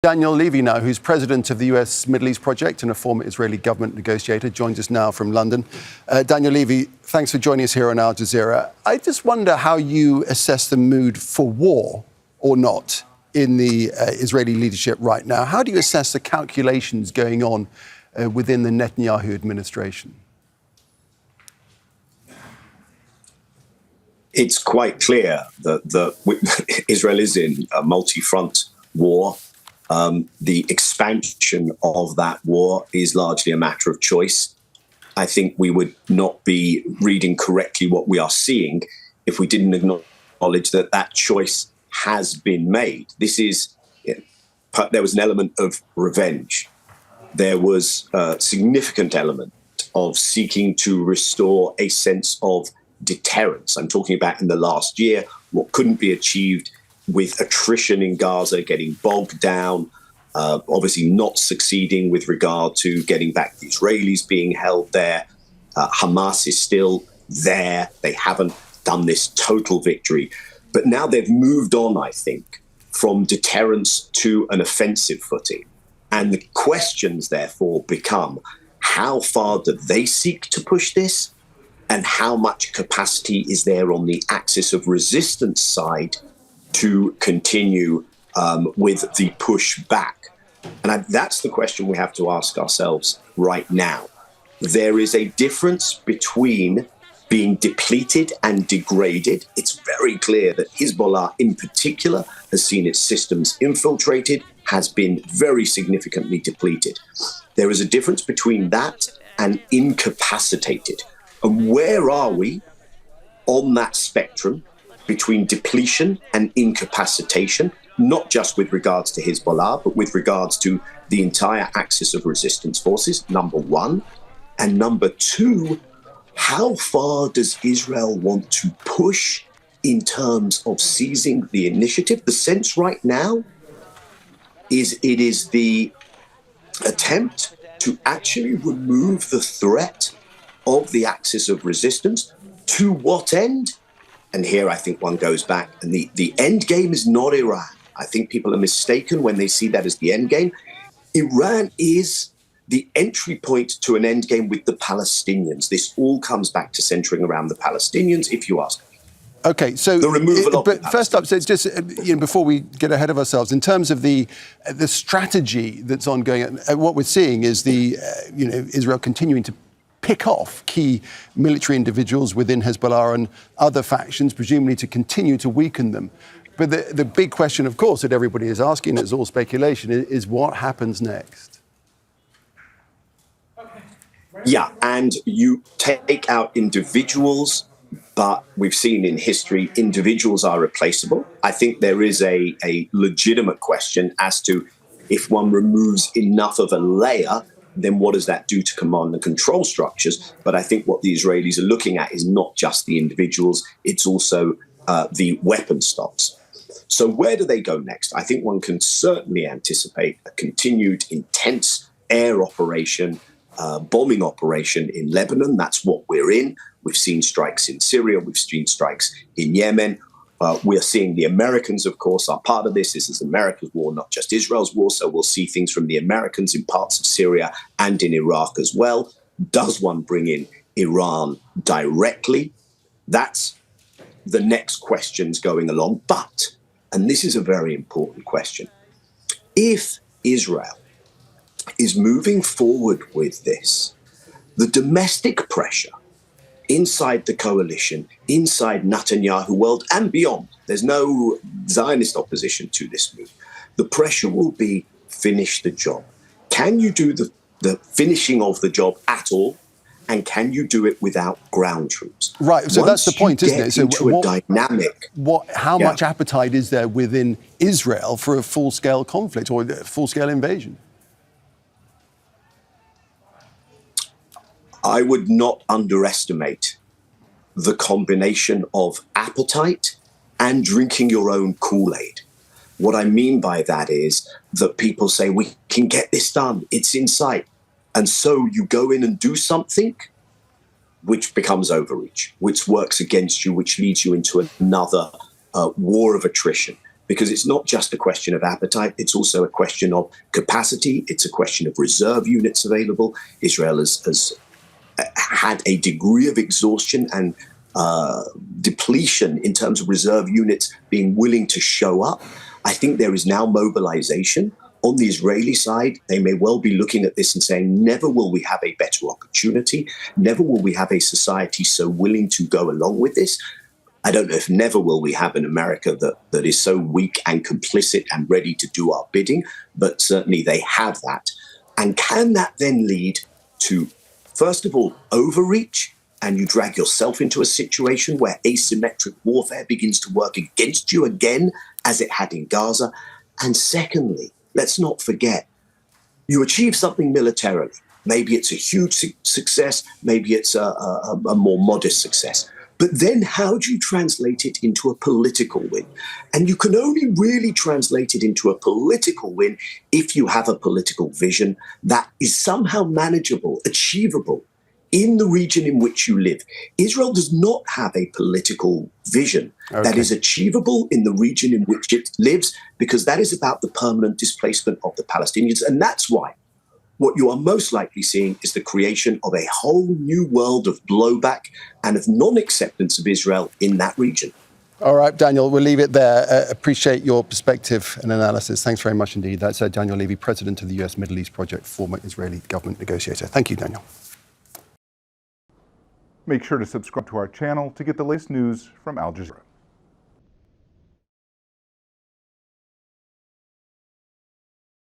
Daniel Levy now, who's president of the US Middle East Project and a former Israeli government negotiator, joins us now from London. Daniel Levy, thanks for joining us here on Al Jazeera. I just wonder how you assess the mood for war or not in the Israeli leadership right now. How do you assess the calculations going on within the Netanyahu administration? It's quite clear that Israel is in a multi-front war. The expansion of that war is largely a matter of choice. I think we would not be reading correctly what we are seeing if we didn't acknowledge that that choice has been made. There was an element of revenge. There was a significant element of seeking to restore a sense of deterrence. I'm talking about in the last year, what couldn't be achieved with attrition in Gaza, getting bogged down, obviously not succeeding with regard to getting back the Israelis being held there. Hamas is still there. They haven't done this total victory. But now they've moved on, I think, from deterrence to an offensive footing. And the questions, therefore, become, how far do they seek to push this? And how much capacity is there on the axis of resistance side to continue with the push back? And that's the question we have to ask ourselves right now. There is a difference between being depleted and degraded. It's very clear that Hezbollah in particular has seen its systems infiltrated, has been very significantly depleted. There is a difference between that and incapacitated. And where are we on that spectrum between depletion and incapacitation, not just with regards to Hezbollah, but with regards to the entire axis of resistance forces, number one. And number two, how far does Israel want to push in terms of seizing the initiative? The sense right now is it is the attempt to actually remove the threat of the axis of resistance. To what end? And here I think one goes back, and the end game is not Iran. I think people are mistaken when they see that as the end game. Iran is the entry point to an end game with the Palestinians. This all comes back to centering around the Palestinians, if you ask me. Okay, so the removal of but first up, so just before we get ahead of ourselves, in terms of the strategy that's ongoing, what we're seeing is Israel continuing to pick off key military individuals within Hezbollah and other factions, presumably to continue to weaken them. But the big question, of course, that everybody is asking, it's all speculation, is what happens next? Yeah, and you take out individuals, but we've seen in history individuals are replaceable. I think there is a legitimate question as to if one removes enough of a layer, then what does that do to command and control structures? But I think what the Israelis are looking at is not just the individuals, it's also the weapon stocks. So where do they go next? I think one can certainly anticipate a continued intense air operation, bombing operation in Lebanon. That's what we're in. We've seen strikes in Syria. We've seen strikes in Yemen. We're seeing the Americans, of course, are part of this. This is America's war, not just Israel's war. So we'll see things from the Americans in parts of Syria and in Iraq as well. Does one bring in Iran directly? That's the next questions going along. But, and this is a very important question, if Israel is moving forward with this, the domestic pressure inside the coalition, inside Netanyahu world and beyond, there's no Zionist opposition to this move. The pressure will be finish the job. Can you do the finishing of the job at all? And can you do it without ground troops? Right, so that's the point, isn't it? So how much appetite is there within Israel for a full-scale conflict or a full-scale invasion? I would not underestimate the combination of appetite and drinking your own Kool-Aid. What I mean by that is that people say, we can get this done, it's in sight. And so you go in and do something which becomes overreach, which works against you, which leads you into another war of attrition. because it's not just a question of appetite, it's also a question of capacity, it's a question of reserve units available. Israel has had a degree of exhaustion and depletion in terms of reserve units being willing to show up. I think there is now mobilization. On the Israeli side, they may well be looking at this and saying, never will we have a better opportunity. Never will we have a society so willing to go along with this. I don't know if never will we have an America that is so weak and complicit and ready to do our bidding, but certainly they have that. And can that then lead to, first of all, overreach, and you drag yourself into a situation where asymmetric warfare begins to work against you again, as it had in Gaza? And secondly, let's not forget, you achieve something militarily. Maybe it's a huge success, maybe it's a more modest success. But then how do you translate it into a political win? And you can only really translate it into a political win if you have a political vision that is somehow manageable, achievable in the region in which you live. Israel does not have a political vision that is achievable in the region in which it lives, because that is about the permanent displacement of the Palestinians. And that's why what you are most likely seeing is the creation of a whole new world of blowback and of non-acceptance of Israel in that region. All right, Daniel, we'll leave it there. Appreciate your perspective and analysis. Thanks very much indeed. That's Daniel Levy, president of the US Middle East Project, former Israeli government negotiator. Thank you, Daniel. Make sure to subscribe to our channel to get the latest news from Al Jazeera.